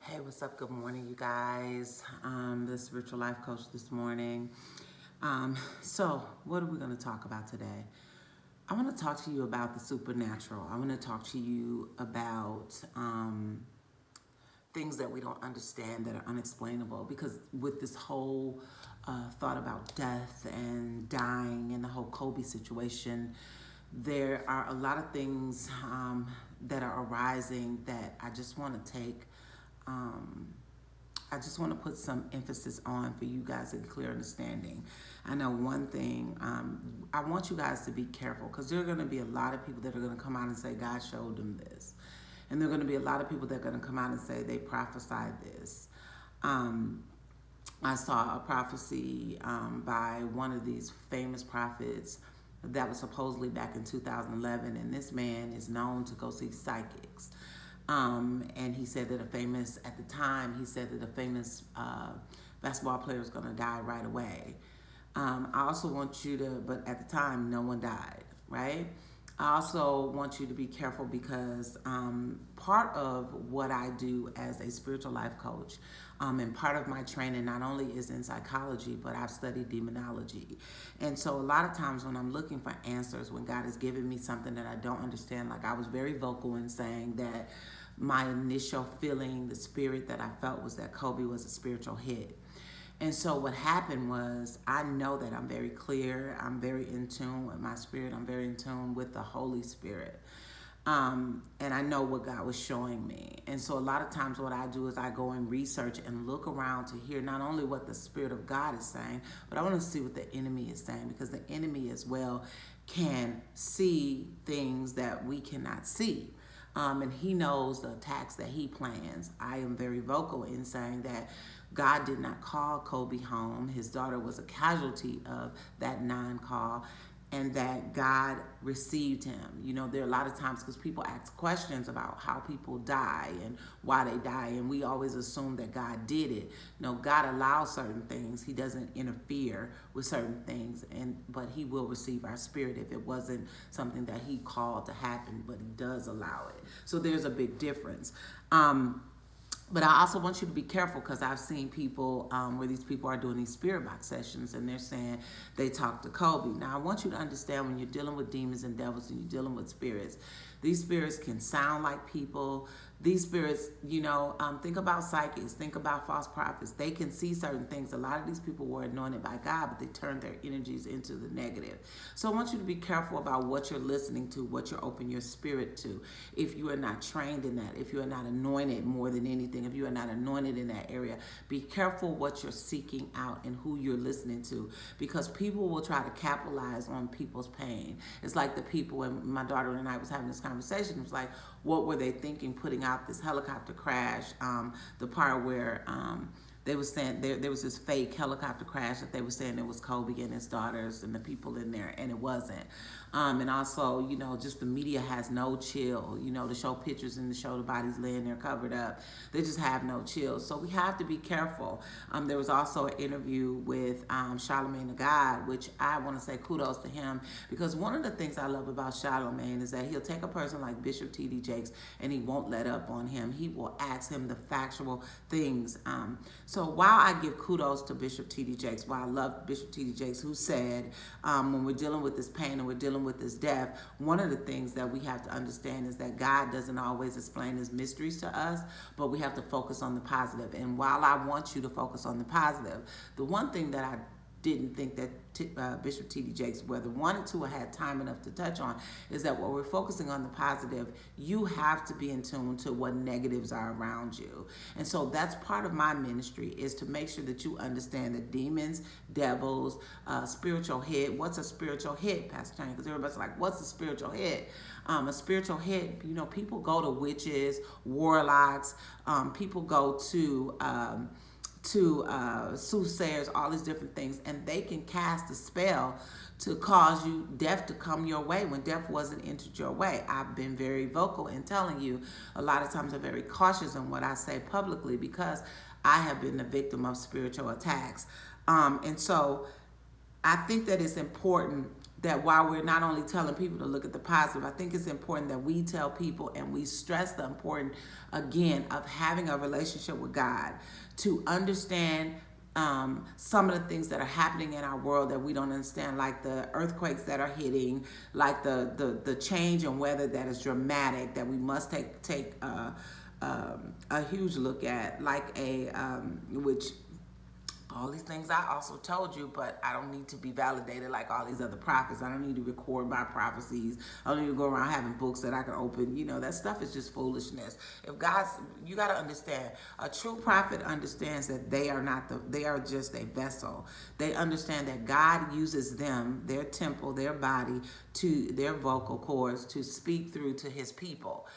Hey, what's up? Good morning, you guys. The spiritual life coach this morning. So, what are we going to talk about today? I want to talk to you about the supernatural. I want to talk to you about things that we don't understand that are unexplainable. Because with this whole thought about death and dying and the whole Kobe situation, there are a lot of things that are arising that I just want to take. I just want to put some emphasis on for you guys to get clear understanding. I know one thing, I want you guys to be careful because there are going to be a lot of people that are going to come out and say God showed them this. And there are going to be a lot of people that are going to come out and say they prophesied this. I saw a prophecy by one of these famous prophets that was supposedly back in 2011, and this man is known to go see psychics. And he said that at the time, he said that a famous basketball player was going to die right away. I also want you to, but at the time, no one died, right? I also want you to be careful because part of what I do as a spiritual life coach and part of my training not only is in psychology, but I've studied demonology. And so a lot of times when I'm looking for answers, when God has given me something that I don't understand, like I was very vocal in saying that my initial feeling, the spirit that I felt was that Kobe was a spiritual hit. And so what happened was, I know that I'm very clear, I'm very in tune with my spirit, I'm very in tune with the Holy Spirit. And I know what God was showing me. And so a lot of times what I do is I go and research and look around to hear not only what the Spirit of God is saying, but I want to see what the enemy is saying, because the enemy as well can see things that we cannot see. And he knows the attacks that he plans. I am very vocal in saying that God did not call Kobe home. His daughter was a casualty of that non-call, and that God received him. You know, there are a lot of times because people ask questions about how people die and why they die, and we always assume that God did it. No, God allows certain things. He doesn't interfere with certain things, but he will receive our spirit if it wasn't something that he called to happen, but he does allow it. So there's a big difference. But I also want you to be careful because I've seen people where these people are doing these spirit box sessions and they're saying they talk to Kobe. Now, I want you to understand when you're dealing with demons and devils and you're dealing with spirits, these spirits can sound like people. These spirits, think about psychics, think about false prophets. They can see certain things. A lot of these people were anointed by God, but they turned their energies into the negative. So I want you to be careful about what you're listening to, what you're opening your spirit to. If you are not trained in that, if you are not anointed more than anything, if you are not anointed in that area, be careful what you're seeking out and who you're listening to, because people will try to capitalize on people's pain. It's like the people, when my daughter and I was having this conversation, it was like, what were they thinking putting out this helicopter crash, the part where they were saying there was this fake helicopter crash that they were saying it was Kobe and his daughters and the people in there, and it wasn't. And also, just the media has no chill, to show pictures and to show the bodies laying there covered up. They just have no chill. So we have to be careful. There was also an interview with Charlamagne the God, which I want to say kudos to him, because one of the things I love about Charlamagne is that he'll take a person like Bishop T.D. Jakes and he won't let up on him. He will ask him the factual things. So while I give kudos to Bishop T.D. Jakes, while I love Bishop T.D. Jakes, who said when we're dealing with this pain and we're dealing with this death, one of the things that we have to understand is that God doesn't always explain his mysteries to us, but we have to focus on the positive. And while I want you to focus on the positive, the one thing that I didn't think that Bishop T.D. Jakes, whether wanted to or had time enough to touch on, is that while we're focusing on the positive, you have to be in tune to what negatives are around you. And so that's part of my ministry, is to make sure that you understand that demons, devils, spiritual hit. What's a spiritual hit, Pastor Tony? Because everybody's like, what's a spiritual hit? A spiritual hit, people go to witches, warlocks, people go to soothsayers, all these different things, and they can cast a spell to cause you death to come your way when death wasn't entered your way. I've been very vocal in telling you, a lot of times I'm very cautious on what I say publicly because I have been the victim of spiritual attacks. And so I think that it's important that while we're not only telling people to look at the positive, I think it's important that we tell people and we stress the importance, again, of having a relationship with God, to understand some of the things that are happening in our world that we don't understand, like the earthquakes that are hitting, like the change in weather that is dramatic, that we must take a huge look at, like which all these things I also told you, but I don't need to be validated like all these other prophets. I don't need to record my prophecies. I don't need to go around having books that I can open. That stuff is just foolishness. You got to understand, a true prophet understands that they are just a vessel. They understand that God uses them, their temple, their body, to their vocal cords to speak through to his people.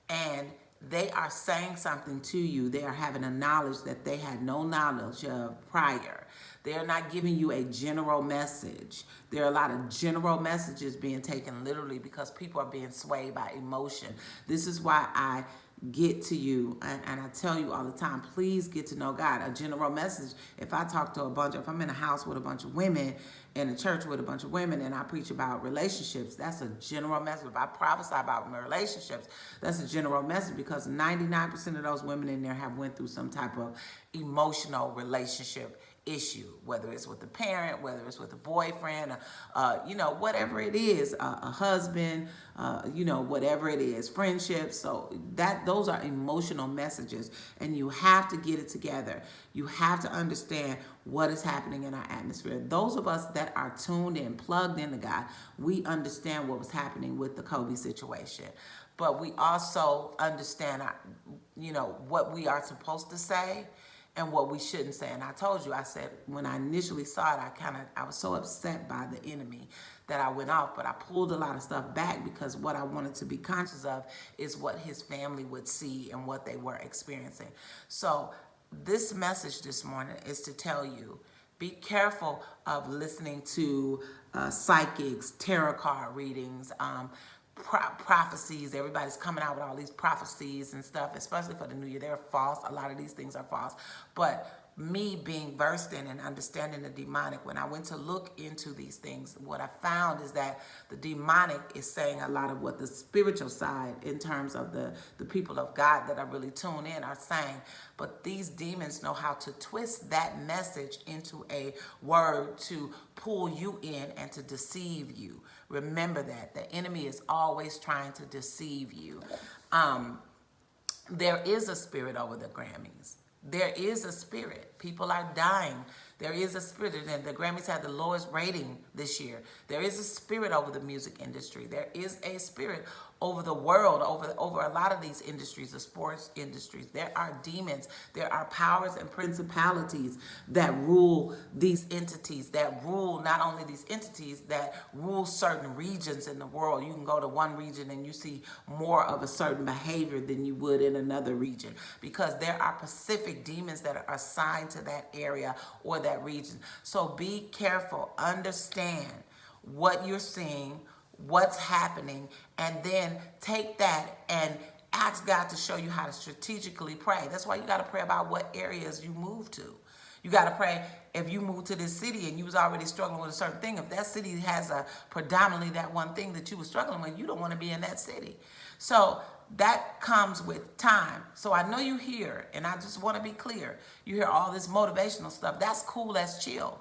And they are saying something to you. They are having a knowledge that they had no knowledge of prior. They're not giving you a general message. There are a lot of general messages being taken literally because people are being swayed by emotion. This is why I get to you, and I tell you all the time, please get to know God. A general message, if I'm in a house with a bunch of women, in a church with a bunch of women, and I preach about relationships, that's a general message. If I prophesy about my relationships, that's a general message, because 99% of those women in there have went through some type of emotional relationship issue, whether it's with a parent, whether it's with a boyfriend, whatever it is, a husband, whatever it is, friendships. So those are emotional messages, and you have to get it together. You have to understand what is happening in our atmosphere. Those of us that are tuned in, plugged into God, we understand what was happening with the Kobe situation, but we also understand, what we are supposed to say and what we shouldn't say. And I told you, I said, when I initially saw it, I was so upset by the enemy that I went off, but I pulled a lot of stuff back, because what I wanted to be conscious of is what his family would see and what they were experiencing. So this message this morning is to tell you, be careful of listening to psychics, tarot card readings, prophecies. Everybody's coming out with all these prophecies and stuff, especially for the new year. They're false. A lot of these things are false. But me being versed in and understanding the demonic, when I went to look into these things, what I found is that the demonic is saying a lot of what the spiritual side, in terms of the people of God that are really tuned in, are saying. But these demons know how to twist that message into a word to pull you in and to deceive you. Remember that the enemy is always trying to deceive you. There is a spirit over the Grammys. There is a spirit. People are dying. There is a spirit, and the Grammys had the lowest rating this year. There is a spirit over the music industry. There is a spirit over the world, over a lot of these industries, the sports industries. There are demons. There are powers and principalities that rule these entities, that rule not only these entities, that rule certain regions in the world. You can go to one region and you see more of a certain behavior than you would in another region, because there are specific demons that are assigned to that area or that region. So be careful. Understand what you're seeing, what's happening, and then take that and ask God to show you how to strategically pray. That's why you got to pray about what areas you move to. You got to pray if you move to this city and you was already struggling with a certain thing. If that city has predominantly that one thing that you were struggling with, you don't want to be in that city. So that comes with time. So I know you hear, and I just want to be clear, you hear all this motivational stuff. That's cool, that's chill.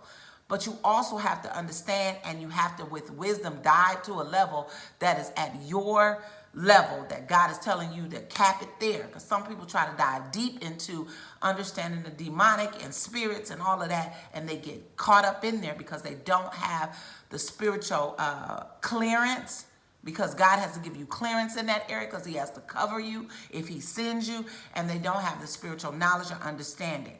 But you also have to understand, and you have to, with wisdom, dive to a level that is at your level, that God is telling you to cap it there. Because some people try to dive deep into understanding the demonic and spirits and all of that, and they get caught up in there because they don't have the spiritual clearance. Because God has to give you clearance in that area, because he has to cover you if he sends you, and they don't have the spiritual knowledge or understanding.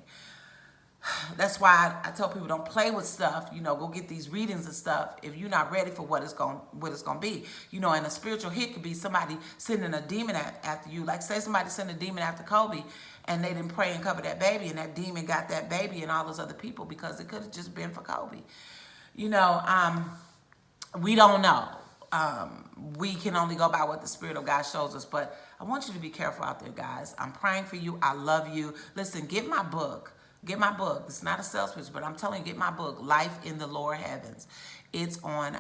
That's why I tell people, don't play with stuff. Go get these readings and stuff if you're not ready for what it's going to be. And a spiritual hit could be somebody sending a demon after you. Like, say somebody sent a demon after Kobe, and they didn't pray and cover that baby, and that demon got that baby and all those other people, because it could have just been for Kobe. We don't know. We can only go by what the Spirit of God shows us. But I want you to be careful out there, guys. I'm praying for you. I love you. Listen, get my book. Get my book. It's not a sales pitch, but I'm telling you, get my book, Life in the Lower Heavens. It's on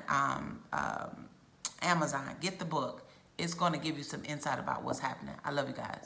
Amazon. Get the book. It's going to give you some insight about what's happening. I love you guys.